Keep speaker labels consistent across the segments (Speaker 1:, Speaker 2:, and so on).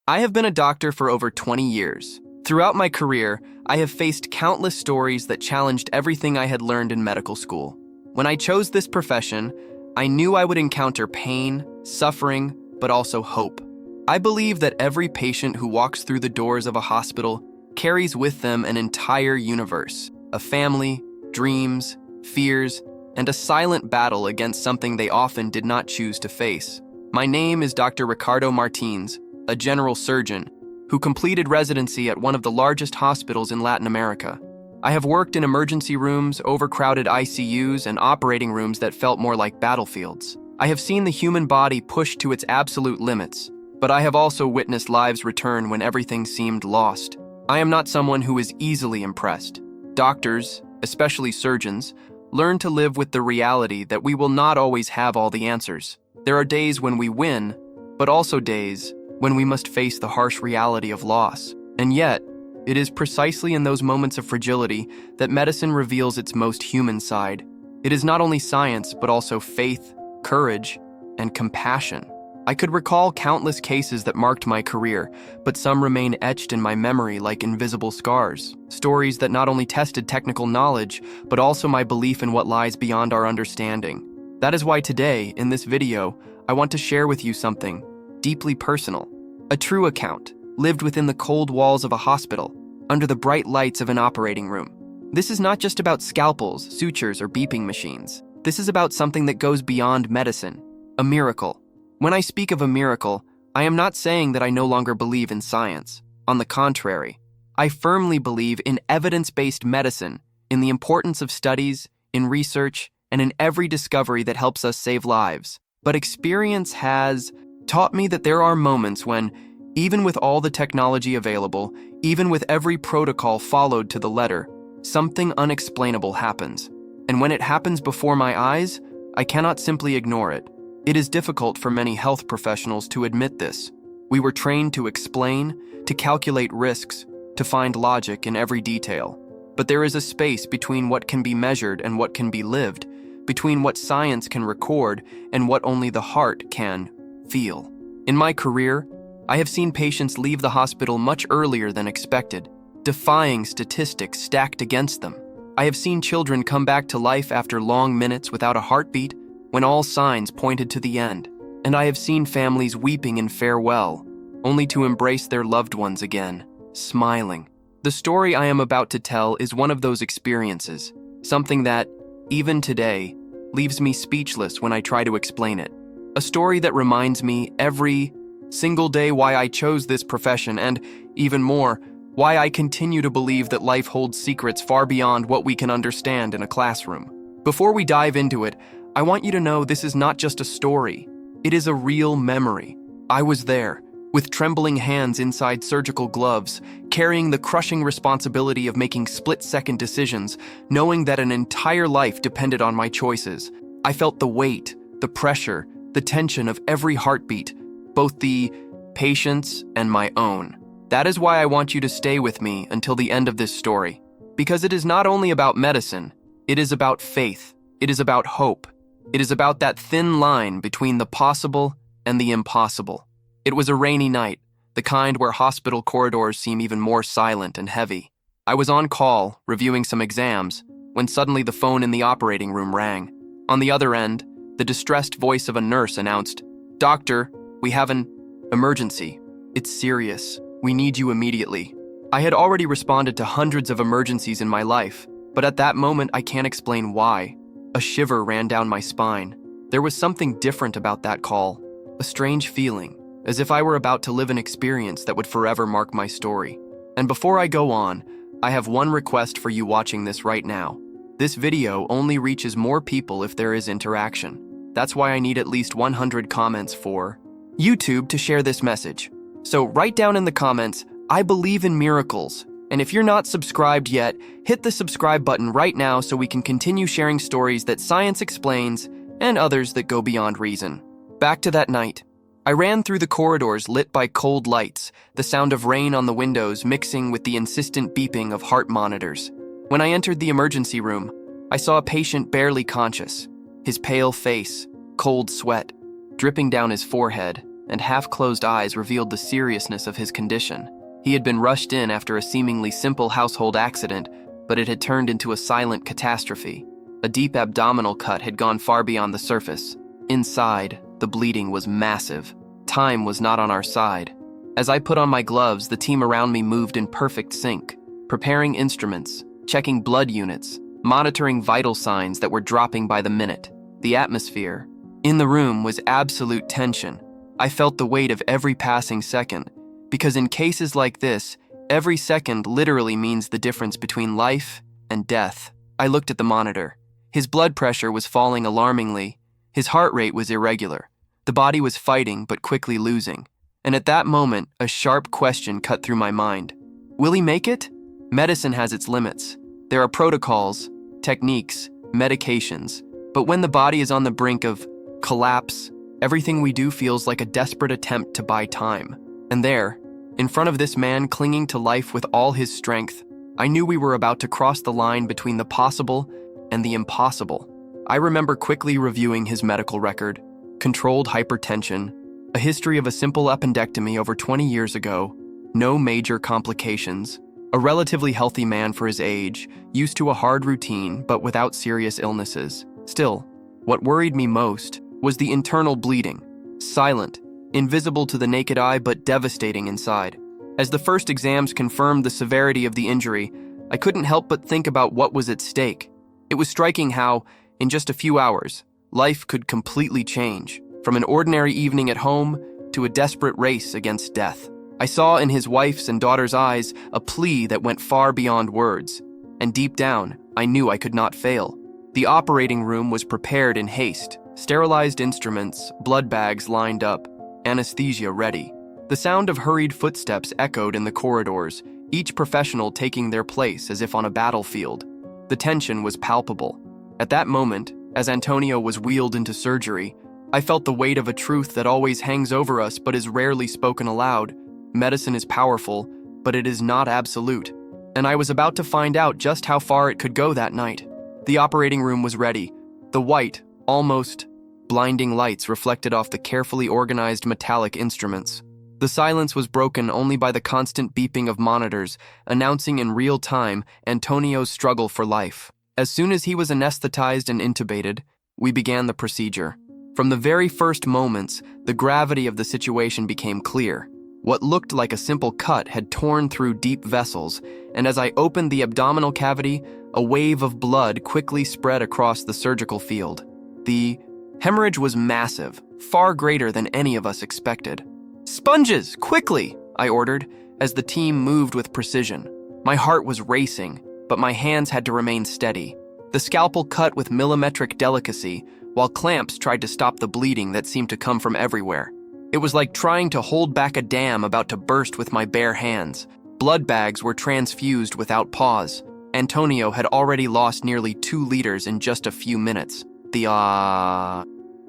Speaker 1: I have been a doctor for over 20 years. Throughout my career, I have faced countless stories that challenged everything I had learned in medical school. When I chose this profession, I knew I would encounter pain, suffering, but also hope. I believe that every patient who walks through the doors of a hospital carries with them an entire universe, a family, dreams, fears, and a silent battle against something they often did not choose to face. My name is Dr. Ricardo Martins, a general surgeon who completed residency at one of the largest hospitals in Latin America. I have worked in emergency rooms, overcrowded ICUs, and operating rooms that felt more like battlefields. I have seen the human body pushed to its absolute limits, but I have also witnessed lives return when everything seemed lost. I am not someone who is easily impressed. Doctors, especially surgeons, learn to live with the reality that we will not always have all the answers. There are days when we win, but also days when we must face the harsh reality of loss. And yet, it is precisely in those moments of fragility that medicine reveals its most human side. It is not only science, but also faith, courage, and compassion. I could recall countless cases that marked my career, but some remain etched in my memory like invisible scars. Stories that not only tested technical knowledge, but also my belief in what lies beyond our understanding. That is why today, in this video, I want to share with you something deeply personal. A true account, lived within the cold walls of a hospital, under the bright lights of an operating room. This is not just about scalpels, sutures, or beeping machines. This is about something that goes beyond medicine, a miracle. When I speak of a miracle, I am not saying that I no longer believe in science. On the contrary, I firmly believe in evidence-based medicine, in the importance of studies, in research, and in every discovery that helps us save lives. But experience has taught me that there are moments when, even with all the technology available, even with every protocol followed to the letter, something unexplainable happens. And when it happens before my eyes, I cannot simply ignore it. It is difficult for many health professionals to admit this. We were trained to explain, to calculate risks, to find logic in every detail. But there is a space between what can be measured and what can be lived, between what science can record and what only the heart can feel. In my career, I have seen patients leave the hospital much earlier than expected, defying statistics stacked against them. I have seen children come back to life after long minutes without a heartbeat, when all signs pointed to the end. And I have seen families weeping in farewell, only to embrace their loved ones again, smiling. The story I am about to tell is one of those experiences, something that, even today, leaves me speechless when I try to explain it. A story that reminds me every single day why I chose this profession and, even more, why I continue to believe that life holds secrets far beyond what we can understand in a classroom. Before we dive into it, I want you to know this is not just a story. It is a real memory. I was there, with trembling hands inside surgical gloves, carrying the crushing responsibility of making split-second decisions, knowing that an entire life depended on my choices. I felt the weight, the pressure, the tension of every heartbeat, both the patient's and my own. That is why I want you to stay with me until the end of this story. Because it is not only about medicine, it is about faith, it is about hope, it is about that thin line between the possible and the impossible. It was a rainy night, the kind where hospital corridors seem even more silent and heavy. I was on call, reviewing some exams, when suddenly the phone in the operating room rang. On the other end, the distressed voice of a nurse announced, "Doctor, we have an emergency. It's serious. We need you immediately." I had already responded to hundreds of emergencies in my life, but at that moment I can't explain why. A shiver ran down my spine. There was something different about that call, a strange feeling, as if I were about to live an experience that would forever mark my story. And before I go on, I have one request for you watching this right now. This video only reaches more people if there is interaction. That's why I need at least 100 comments for YouTube to share this message. So write down in the comments, "I believe in miracles." And if you're not subscribed yet, hit the subscribe button right now so we can continue sharing stories that science explains and others that go beyond reason. Back to that night. I ran through the corridors lit by cold lights, the sound of rain on the windows mixing with the insistent beeping of heart monitors. When I entered the emergency room, I saw a patient barely conscious, his pale face, cold sweat, dripping down his forehead, and half-closed eyes revealed the seriousness of his condition. He had been rushed in after a seemingly simple household accident, but it had turned into a silent catastrophe. A deep abdominal cut had gone far beyond the surface. Inside, the bleeding was massive. Time was not on our side. As I put on my gloves, the team around me moved in perfect sync, preparing instruments, checking blood units, monitoring vital signs that were dropping by the minute. The atmosphere in the room was absolute tension. I felt the weight of every passing second, because in cases like this, every second literally means the difference between life and death. I looked at the monitor. His blood pressure was falling alarmingly. His heart rate was irregular. The body was fighting but quickly losing. And at that moment, a sharp question cut through my mind. Will he make it? Medicine has its limits. There are protocols, techniques, medications. But when the body is on the brink of collapse, everything we do feels like a desperate attempt to buy time. And there, in front of this man clinging to life with all his strength, I knew we were about to cross the line between the possible and the impossible. I remember quickly reviewing his medical record: controlled hypertension, a history of a simple appendectomy over 20 years ago, no major complications, a relatively healthy man for his age, used to a hard routine but without serious illnesses. Still, what worried me most was the internal bleeding, silent, invisible to the naked eye but devastating inside. As the first exams confirmed the severity of the injury, I couldn't help but think about what was at stake. It was striking how, in just a few hours, life could completely change, from an ordinary evening at home to a desperate race against death. I saw in his wife's and daughter's eyes a plea that went far beyond words, and deep down, I knew I could not fail. The operating room was prepared in haste, sterilized instruments, blood bags lined up, anesthesia ready. The sound of hurried footsteps echoed in the corridors, each professional taking their place as if on a battlefield. The tension was palpable. At that moment, as Antonio was wheeled into surgery, I felt the weight of a truth that always hangs over us but is rarely spoken aloud. Medicine is powerful, but it is not absolute. And I was about to find out just how far it could go that night. The operating room was ready. The white, almost blinding lights reflected off the carefully organized metallic instruments. The silence was broken only by the constant beeping of monitors, announcing in real time Antonio's struggle for life. As soon as he was anesthetized and intubated, we began the procedure. From the very first moments, the gravity of the situation became clear. What looked like a simple cut had torn through deep vessels, and as I opened the abdominal cavity, a wave of blood quickly spread across the surgical field. The hemorrhage was massive, far greater than any of us expected. "Sponges, quickly!" I ordered, as the team moved with precision. My heart was racing, but my hands had to remain steady. The scalpel cut with millimetric delicacy, while clamps tried to stop the bleeding that seemed to come from everywhere. It was like trying to hold back a dam about to burst with my bare hands. Blood bags were transfused without pause. Antonio had already lost nearly 2 liters in just a few minutes. The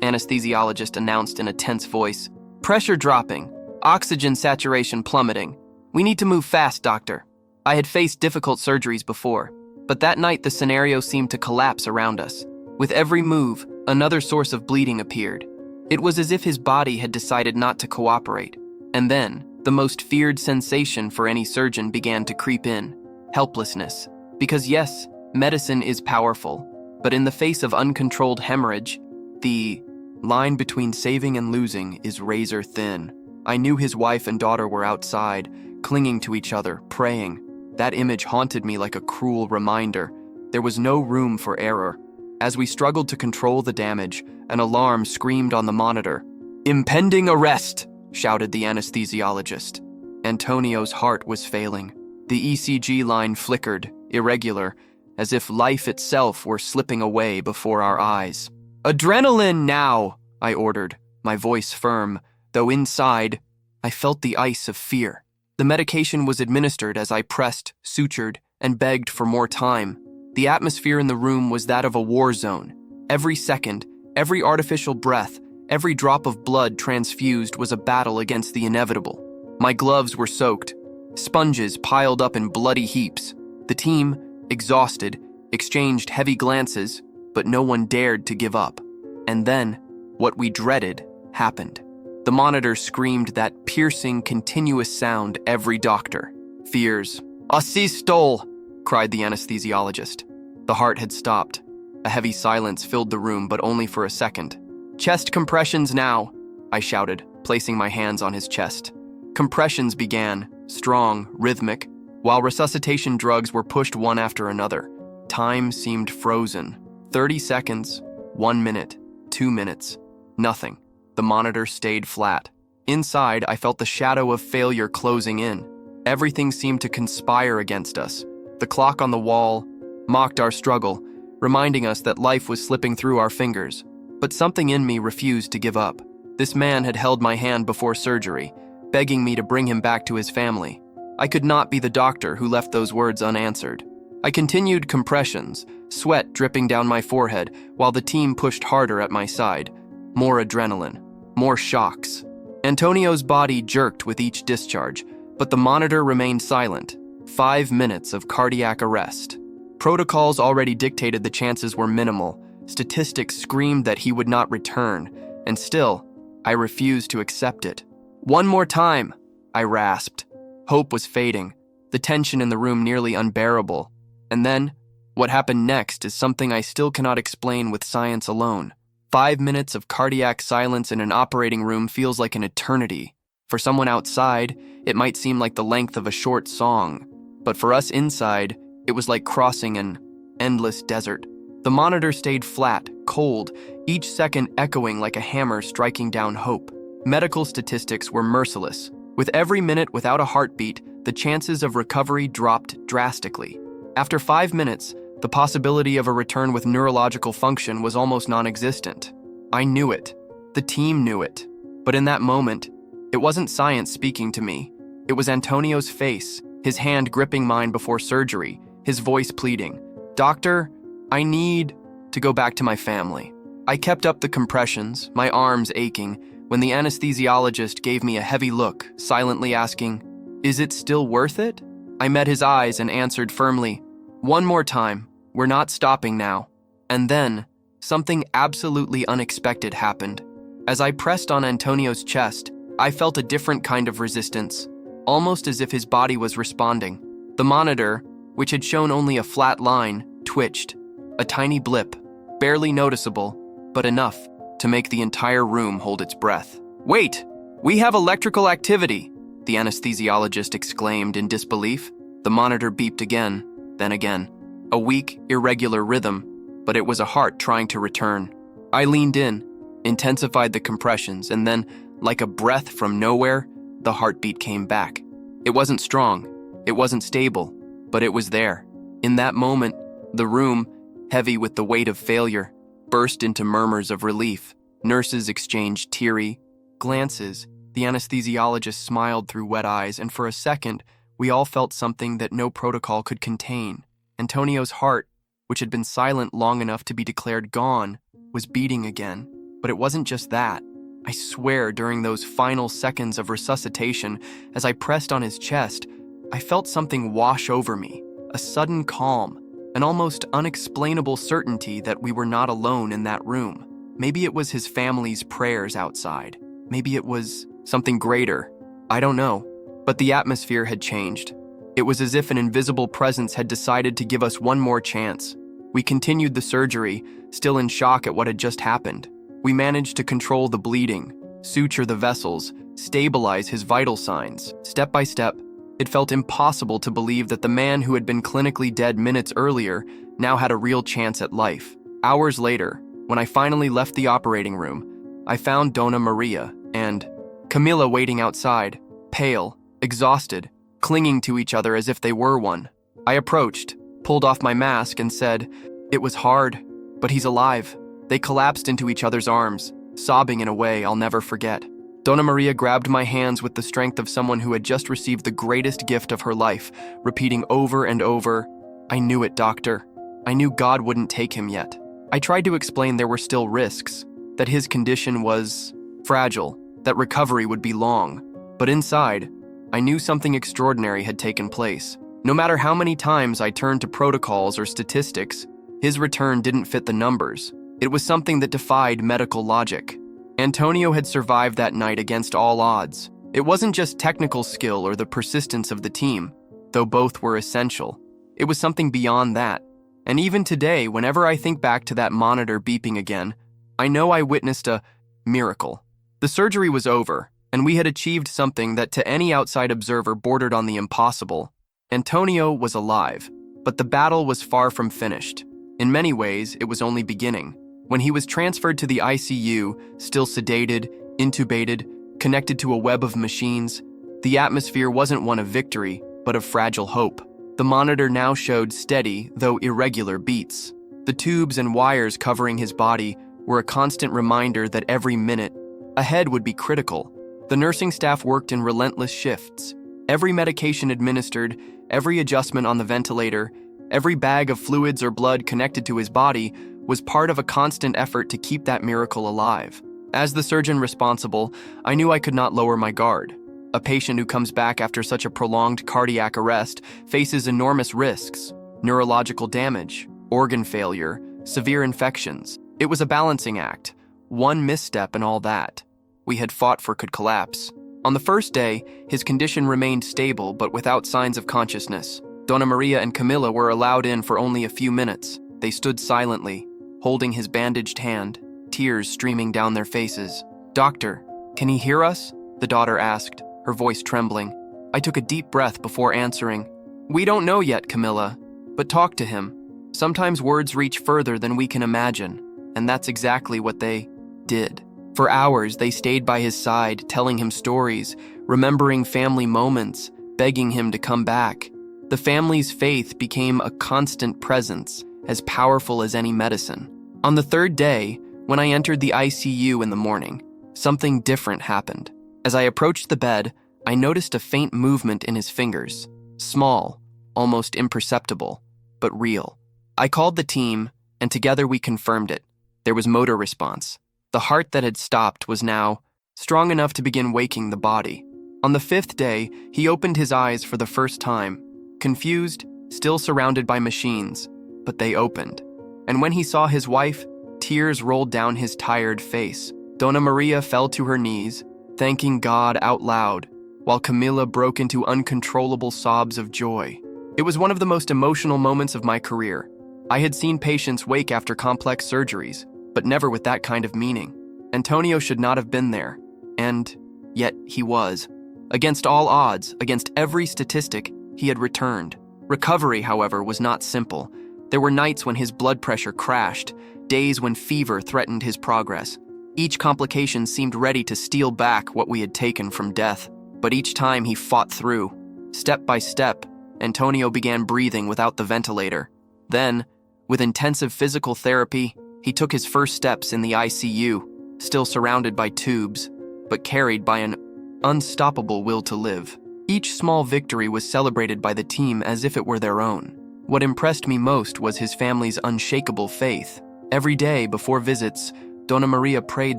Speaker 1: anesthesiologist announced in a tense voice. "Pressure dropping. Oxygen saturation plummeting. We need to move fast, doctor." I had faced difficult surgeries before, but that night the scenario seemed to collapse around us. With every move, another source of bleeding appeared. It was as if his body had decided not to cooperate. And then, the most feared sensation for any surgeon began to creep in: helplessness. Because yes, medicine is powerful, but in the face of uncontrolled hemorrhage, the line between saving and losing is razor thin. I knew his wife and daughter were outside, clinging to each other, praying. That image haunted me like a cruel reminder. There was no room for error. As we struggled to control the damage, an alarm screamed on the monitor. "Impending arrest!" shouted the anesthesiologist. Antonio's heart was failing. The ECG line flickered, irregular, as if life itself were slipping away before our eyes. "Adrenaline now!" I ordered, my voice firm, though inside, I felt the ice of fear. The medication was administered as I pressed, sutured, and begged for more time. The atmosphere in the room was that of a war zone. Every second, every artificial breath, every drop of blood transfused was a battle against the inevitable. My gloves were soaked, sponges piled up in bloody heaps. The team, exhausted, exchanged heavy glances, but no one dared to give up. And then, what we dreaded happened. The monitor screamed that piercing, continuous sound every doctor fears. "Asystole!" cried the anesthesiologist. The heart had stopped. A heavy silence filled the room, but only for a second. "Chest compressions now," I shouted, placing my hands on his chest. Compressions began, strong, rhythmic, while resuscitation drugs were pushed one after another. Time seemed frozen. 30 seconds, 1 minute, 2 minutes, nothing. The monitor stayed flat. Inside, I felt the shadow of failure closing in. Everything seemed to conspire against us. The clock on the wall mocked our struggle, reminding us that life was slipping through our fingers. But something in me refused to give up. This man had held my hand before surgery, begging me to bring him back to his family. I could not be the doctor who left those words unanswered. I continued compressions, sweat dripping down my forehead, while the team pushed harder at my side. More adrenaline, more shocks. Antonio's body jerked with each discharge, but the monitor remained silent. 5 minutes of cardiac arrest. Protocols already dictated the chances were minimal. Statistics screamed that he would not return, and still, I refused to accept it. "One more time," I rasped. Hope was fading, the tension in the room nearly unbearable. And then, what happened next is something I still cannot explain with science alone. 5 minutes of cardiac silence in an operating room feels like an eternity. For someone outside, it might seem like the length of a short song. But for us inside, it was like crossing an endless desert. The monitor stayed flat, cold, each second echoing like a hammer striking down hope. Medical statistics were merciless. With every minute without a heartbeat, the chances of recovery dropped drastically. After 5 minutes, the possibility of a return with neurological function was almost non-existent. I knew it. The team knew it. But in that moment, it wasn't science speaking to me. It was Antonio's face, his hand gripping mine before surgery, his voice pleading, "Doctor, I need to go back to my family." I kept up the compressions, my arms aching, when the anesthesiologist gave me a heavy look, silently asking, "Is it still worth it?" I met his eyes and answered firmly, "One more time. We're not stopping now." And then, something absolutely unexpected happened. As I pressed on Antonio's chest, I felt a different kind of resistance, almost as if his body was responding. The monitor, which had shown only a flat line, twitched. A tiny blip, barely noticeable, but enough to make the entire room hold its breath. "Wait! We have electrical activity!" the anesthesiologist exclaimed in disbelief. The monitor beeped again, then again. A weak, irregular rhythm, but it was a heart trying to return. I leaned in, intensified the compressions, and then, like a breath from nowhere, the heartbeat came back. It wasn't strong, it wasn't stable, but it was there. In that moment, the room, heavy with the weight of failure, burst into murmurs of relief. Nurses exchanged teary glances. The anesthesiologist smiled through wet eyes, and for a second, we all felt something that no protocol could contain. Antonio's heart, which had been silent long enough to be declared gone, was beating again. But it wasn't just that. I swear, during those final seconds of resuscitation, as I pressed on his chest, I felt something wash over me, a sudden calm, an almost unexplainable certainty that we were not alone in that room. Maybe it was his family's prayers outside. Maybe it was something greater. I don't know. But the atmosphere had changed. It was as if an invisible presence had decided to give us one more chance. We continued the surgery, still in shock at what had just happened. We managed to control the bleeding, suture the vessels, stabilize his vital signs. Step by step, it felt impossible to believe that the man who had been clinically dead minutes earlier now had a real chance at life. Hours later, when I finally left the operating room, I found Donna Maria and Camilla waiting outside, pale, exhausted, clinging to each other as if they were one. I approached, pulled off my mask, and said, "It was hard, but he's alive." They collapsed into each other's arms, sobbing in a way I'll never forget. Donna Maria grabbed my hands with the strength of someone who had just received the greatest gift of her life, repeating over and over, "I knew it, doctor. I knew God wouldn't take him yet." I tried to explain there were still risks, that his condition was fragile, that recovery would be long. But inside, I knew something extraordinary had taken place. No matter how many times I turned to protocols or statistics, his return didn't fit the numbers. It was something that defied medical logic. Antonio had survived that night against all odds. It wasn't just technical skill or the persistence of the team, though both were essential. It was something beyond that. And even today, whenever I think back to that monitor beeping again, I know I witnessed a miracle. The surgery was over, and we had achieved something that to any outside observer bordered on the impossible. Antonio was alive, but the battle was far from finished. In many ways, it was only beginning. When he was transferred to the ICU, still sedated, intubated, connected to a web of machines, the atmosphere wasn't one of victory, but of fragile hope. The monitor now showed steady, though irregular, beats. The tubes and wires covering his body were a constant reminder that every minute ahead would be critical. The nursing staff worked in relentless shifts. Every medication administered, every adjustment on the ventilator, every bag of fluids or blood connected to his body was part of a constant effort to keep that miracle alive. As the surgeon responsible, I knew I could not lower my guard. A patient who comes back after such a prolonged cardiac arrest faces enormous risks: neurological damage, organ failure, severe infections. It was a balancing act. One misstep and all that we had fought for could collapse. On the first day, his condition remained stable but without signs of consciousness. Donna Maria and Camilla were allowed in for only a few minutes. They stood silently, holding his bandaged hand, tears streaming down their faces. "Doctor, can he hear us?" the daughter asked, her voice trembling. I took a deep breath before answering. "We don't know yet, Camilla, but talk to him. Sometimes words reach further than we can imagine," and that's exactly what they did. For hours, they stayed by his side, telling him stories, remembering family moments, begging him to come back. The family's faith became a constant presence, as powerful as any medicine. On the third day, when I entered the ICU in the morning, something different happened. As I approached the bed, I noticed a faint movement in his fingers. Small, almost imperceptible, but real. I called the team, and together we confirmed it. There was motor response. The heart that had stopped was now strong enough to begin waking the body. On the fifth day, he opened his eyes for the first time, confused, still surrounded by machines, but they opened. And when he saw his wife, tears rolled down his tired face. Donna Maria fell to her knees, thanking God out loud, while Camilla broke into uncontrollable sobs of joy. It was one of the most emotional moments of my career. I had seen patients wake after complex surgeries, but never with that kind of meaning. Antonio should not have been there, and yet he was. Against all odds, against every statistic, he had returned. Recovery, however, was not simple. There were nights when his blood pressure crashed, days when fever threatened his progress. Each complication seemed ready to steal back what we had taken from death, but each time he fought through. Step by step, Antonio began breathing without the ventilator. Then, with intensive physical therapy, he took his first steps in the ICU, still surrounded by tubes, but carried by an unstoppable will to live. Each small victory was celebrated by the team as if it were their own. What impressed me most was his family's unshakable faith. Every day before visits, Donna Maria prayed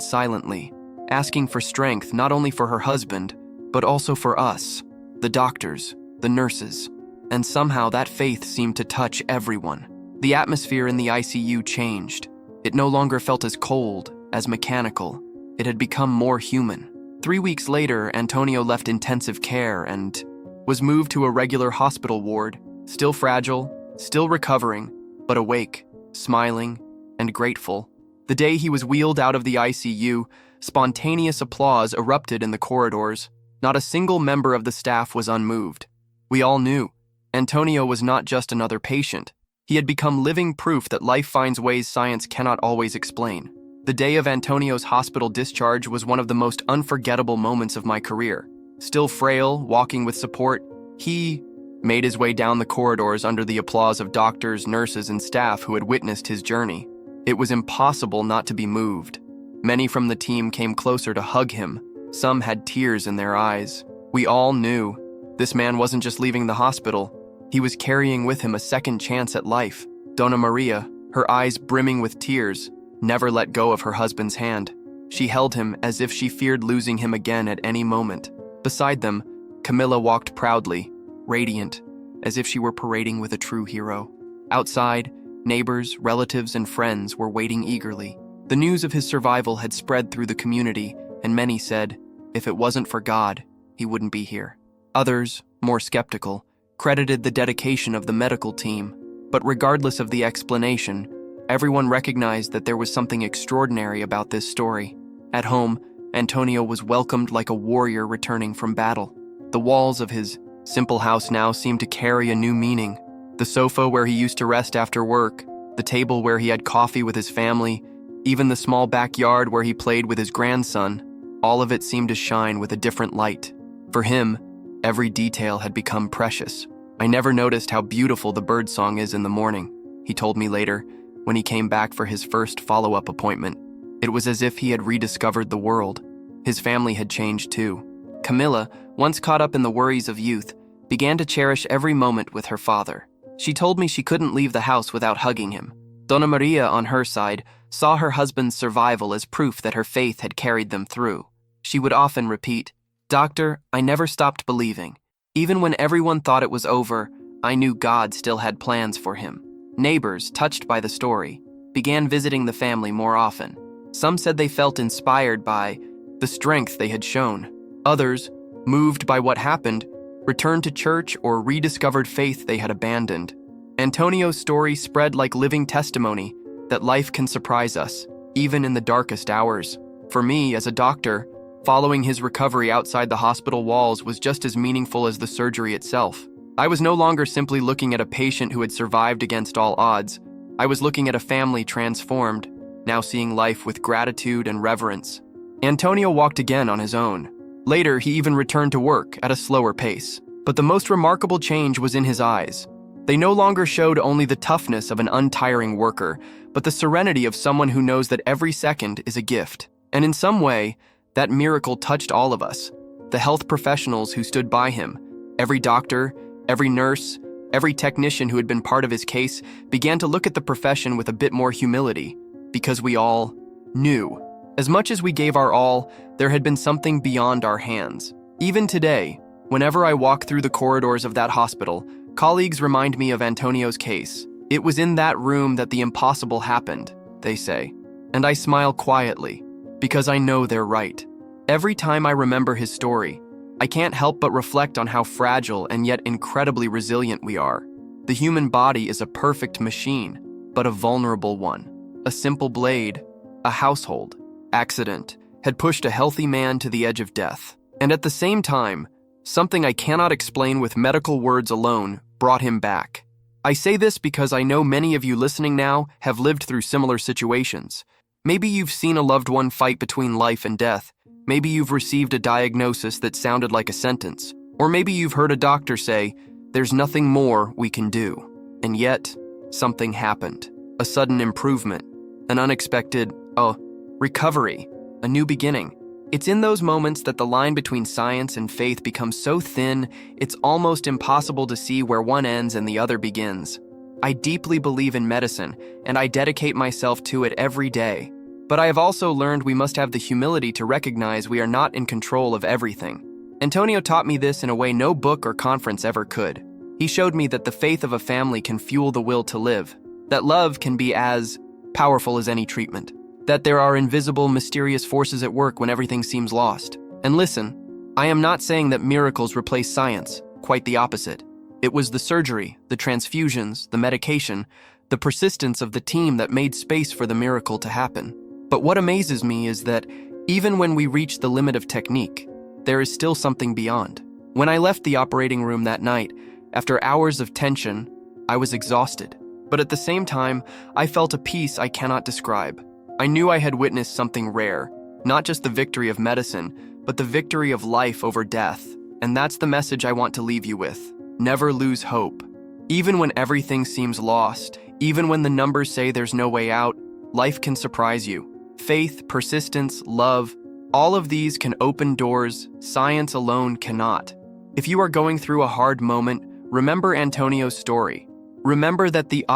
Speaker 1: silently, asking for strength not only for her husband, but also for us, the doctors, the nurses. And somehow that faith seemed to touch everyone. The atmosphere in the ICU changed. It no longer felt as cold, as mechanical. It had become more human. 3 weeks later, Antonio left intensive care and was moved to a regular hospital ward, still fragile, still recovering, but awake, smiling, and grateful. The day he was wheeled out of the ICU, spontaneous applause erupted in the corridors. Not a single member of the staff was unmoved. We all knew Antonio was not just another patient. He had become living proof that life finds ways science cannot always explain. The day of Antonio's hospital discharge was one of the most unforgettable moments of my career. Still frail, walking with support, he made his way down the corridors under the applause of doctors, nurses, and staff who had witnessed his journey. It was impossible not to be moved. Many from the team came closer to hug him. Some had tears in their eyes. We all knew this man wasn't just leaving the hospital. He was carrying with him a second chance at life. Donna Maria, her eyes brimming with tears, never let go of her husband's hand. She held him as if she feared losing him again at any moment. Beside them, Camilla walked proudly, radiant, as if she were parading with a true hero. Outside, neighbors, relatives, and friends were waiting eagerly. The news of his survival had spread through the community, and many said, if it wasn't for God, he wouldn't be here. Others, more skeptical, credited the dedication of the medical team, but regardless of the explanation, everyone recognized that there was something extraordinary about this story. At home, Antonio was welcomed like a warrior returning from battle. The walls of his simple house now seemed to carry a new meaning. The sofa where he used to rest after work, the table where he had coffee with his family, even the small backyard where he played with his grandson, all of it seemed to shine with a different light. For him, every detail had become precious. I never noticed how beautiful the birdsong is in the morning, he told me later, when he came back for his first follow-up appointment. It was as if he had rediscovered the world. His family had changed too. Camilla, once caught up in the worries of youth, began to cherish every moment with her father. She told me she couldn't leave the house without hugging him. Donna Maria, on her side, saw her husband's survival as proof that her faith had carried them through. She would often repeat, "Doctor, I never stopped believing. Even when everyone thought it was over, I knew God still had plans for him." Neighbors, touched by the story, began visiting the family more often. Some said they felt inspired by the strength they had shown. Others, moved by what happened, returned to church or rediscovered faith they had abandoned. Antonio's story spread like living testimony that life can surprise us, even in the darkest hours. For me, as a doctor, following his recovery outside the hospital walls was just as meaningful as the surgery itself. I was no longer simply looking at a patient who had survived against all odds. I was looking at a family transformed, now seeing life with gratitude and reverence. Antonio walked again on his own. Later, he even returned to work at a slower pace. But the most remarkable change was in his eyes. They no longer showed only the toughness of an untiring worker, but the serenity of someone who knows that every second is a gift. And in some way, that miracle touched all of us. The health professionals who stood by him, every doctor, every nurse, every technician who had been part of his case began to look at the profession with a bit more humility, because we all knew. As much as we gave our all, there had been something beyond our hands. Even today, whenever I walk through the corridors of that hospital, colleagues remind me of Antonio's case. It was in that room that the impossible happened, they say. And I smile quietly, because I know they're right. Every time I remember his story, I can't help but reflect on how fragile and yet incredibly resilient we are. The human body is a perfect machine, but a vulnerable one. A simple blade, a household accident, had pushed a healthy man to the edge of death. And at the same time, something I cannot explain with medical words alone brought him back. I say this because I know many of you listening now have lived through similar situations. Maybe you've seen a loved one fight between life and death. Maybe you've received a diagnosis that sounded like a sentence. Or maybe you've heard a doctor say, "There's nothing more we can do." And yet, something happened. A sudden improvement. An unexpected, recovery. A new beginning. It's in those moments that the line between science and faith becomes so thin, it's almost impossible to see where one ends and the other begins. I deeply believe in medicine, and I dedicate myself to it every day. But I have also learned we must have the humility to recognize we are not in control of everything. Antonio taught me this in a way no book or conference ever could. He showed me that the faith of a family can fuel the will to live, that love can be as powerful as any treatment, that there are invisible, mysterious forces at work when everything seems lost. And listen, I am not saying that miracles replace science, quite the opposite. It was the surgery, the transfusions, the medication, the persistence of the team that made space for the miracle to happen. But what amazes me is that even when we reach the limit of technique, there is still something beyond. When I left the operating room that night, after hours of tension, I was exhausted. But at the same time, I felt a peace I cannot describe. I knew I had witnessed something rare, not just the victory of medicine, but the victory of life over death. And that's the message I want to leave you with. Never lose hope. Even when everything seems lost, even when the numbers say there's no way out, life can surprise you. Faith, persistence, love, all of these can open doors science alone cannot. If you are going through a hard moment, remember Antonio's story. Remember that the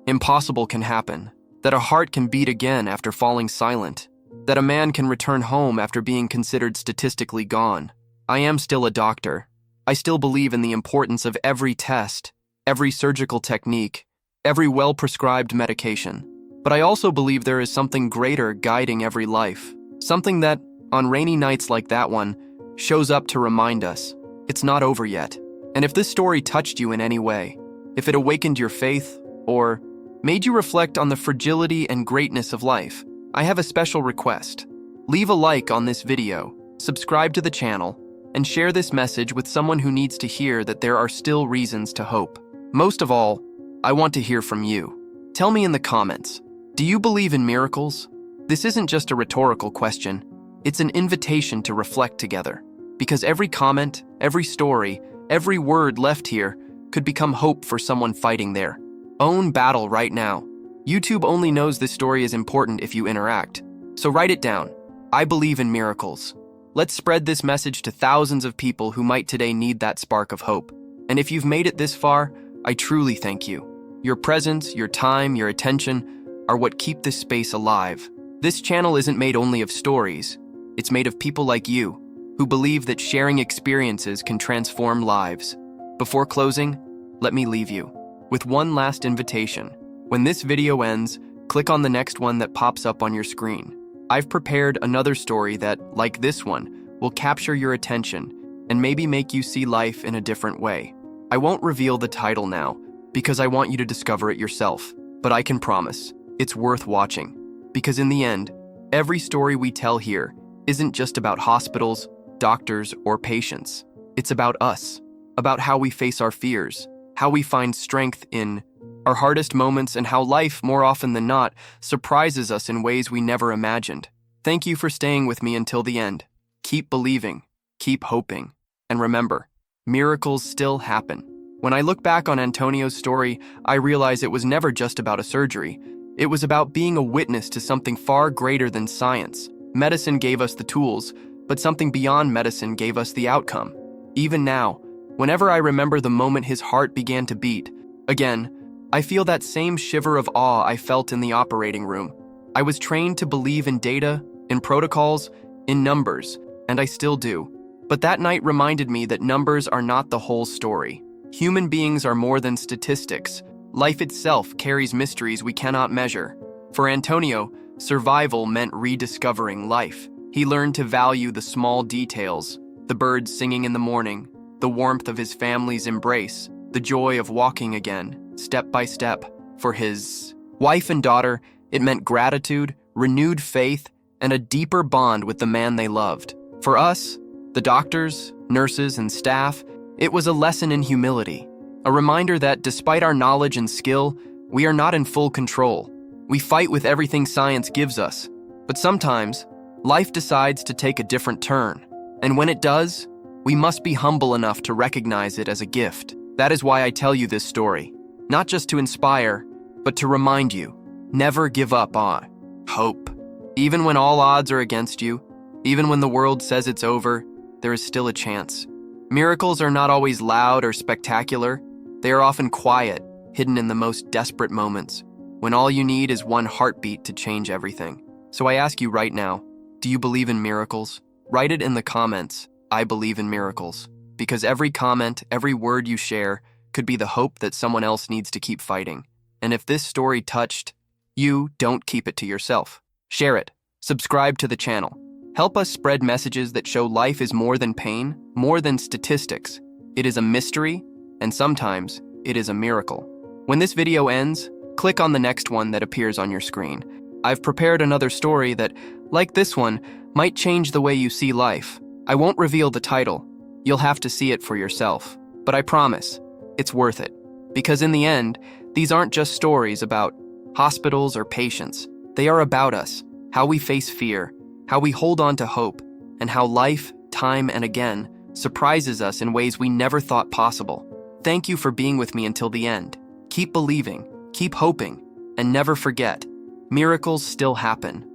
Speaker 1: impossible can happen, that a heart can beat again after falling silent, that a man can return home after being considered statistically gone. I am still a doctor. I still believe in the importance of every test, every surgical technique, every well-prescribed medication. But I also believe there is something greater guiding every life. Something that, on rainy nights like that one, shows up to remind us it's not over yet. And if this story touched you in any way, if it awakened your faith, or made you reflect on the fragility and greatness of life, I have a special request. Leave a like on this video, subscribe to the channel, and share this message with someone who needs to hear that there are still reasons to hope. Most of all, I want to hear from you. Tell me in the comments, do you believe in miracles? This isn't just a rhetorical question, it's an invitation to reflect together. Because every comment, every story, every word left here could become hope for someone fighting their own battle right now. YouTube only knows this story is important if you interact. So write it down. I believe in miracles. Let's spread this message to thousands of people who might today need that spark of hope. And if you've made it this far, I truly thank you. Your presence, your time, your attention are what keep this space alive. This channel isn't made only of stories. It's made of people like you, who believe that sharing experiences can transform lives. Before closing, let me leave you with one last invitation. When this video ends, click on the next one that pops up on your screen. I've prepared another story that, like this one, will capture your attention and maybe make you see life in a different way. I won't reveal the title now because I want you to discover it yourself, but I can promise it's worth watching. Because in the end, every story we tell here isn't just about hospitals, doctors, or patients. It's about us, about how we face our fears, how we find strength in our hardest moments, and how life, more often than not, surprises us in ways we never imagined. Thank you for staying with me until the end. Keep believing, keep hoping, and remember, miracles still happen. When I look back on Antonio's story, I realize it was never just about a surgery. It was about being a witness to something far greater than science. Medicine gave us the tools, but something beyond medicine gave us the outcome. Even now, whenever I remember the moment his heart began to beat, again, I feel that same shiver of awe I felt in the operating room. I was trained to believe in data, in protocols, in numbers, and I still do. But that night reminded me that numbers are not the whole story. Human beings are more than statistics. Life itself carries mysteries we cannot measure. For Antonio, survival meant rediscovering life. He learned to value the small details, the birds singing in the morning, the warmth of his family's embrace, the joy of walking again, step by step. For his wife and daughter, it meant gratitude, renewed faith, and a deeper bond with the man they loved. For us, the doctors, nurses, and staff, it was a lesson in humility, a reminder that despite our knowledge and skill, we are not in full control. We fight with everything science gives us, but sometimes, life decides to take a different turn. And when it does, we must be humble enough to recognize it as a gift. That is why I tell you this story. Not just to inspire, but to remind you, never give up on hope. Even when all odds are against you, even when the world says it's over, there is still a chance. Miracles are not always loud or spectacular. They are often quiet, hidden in the most desperate moments, when all you need is one heartbeat to change everything. So I ask you right now, do you believe in miracles? Write it in the comments, I believe in miracles. Because every comment, every word you share, could be the hope that someone else needs to keep fighting. And if this story touched you, don't keep it to yourself. Share it. Subscribe to the channel. Help us spread messages that show life is more than pain, more than statistics. It is a mystery, and sometimes it is a miracle. When this video ends, click on the next one that appears on your screen. I've prepared another story that, like this one, might change the way you see life. I won't reveal the title. You'll have to see it for yourself. But I promise, it's worth it. Because in the end, these aren't just stories about hospitals or patients. They are about us, how we face fear, how we hold on to hope, and how life, time and again, surprises us in ways we never thought possible. Thank you for being with me until the end. Keep believing, keep hoping, and never forget, miracles still happen.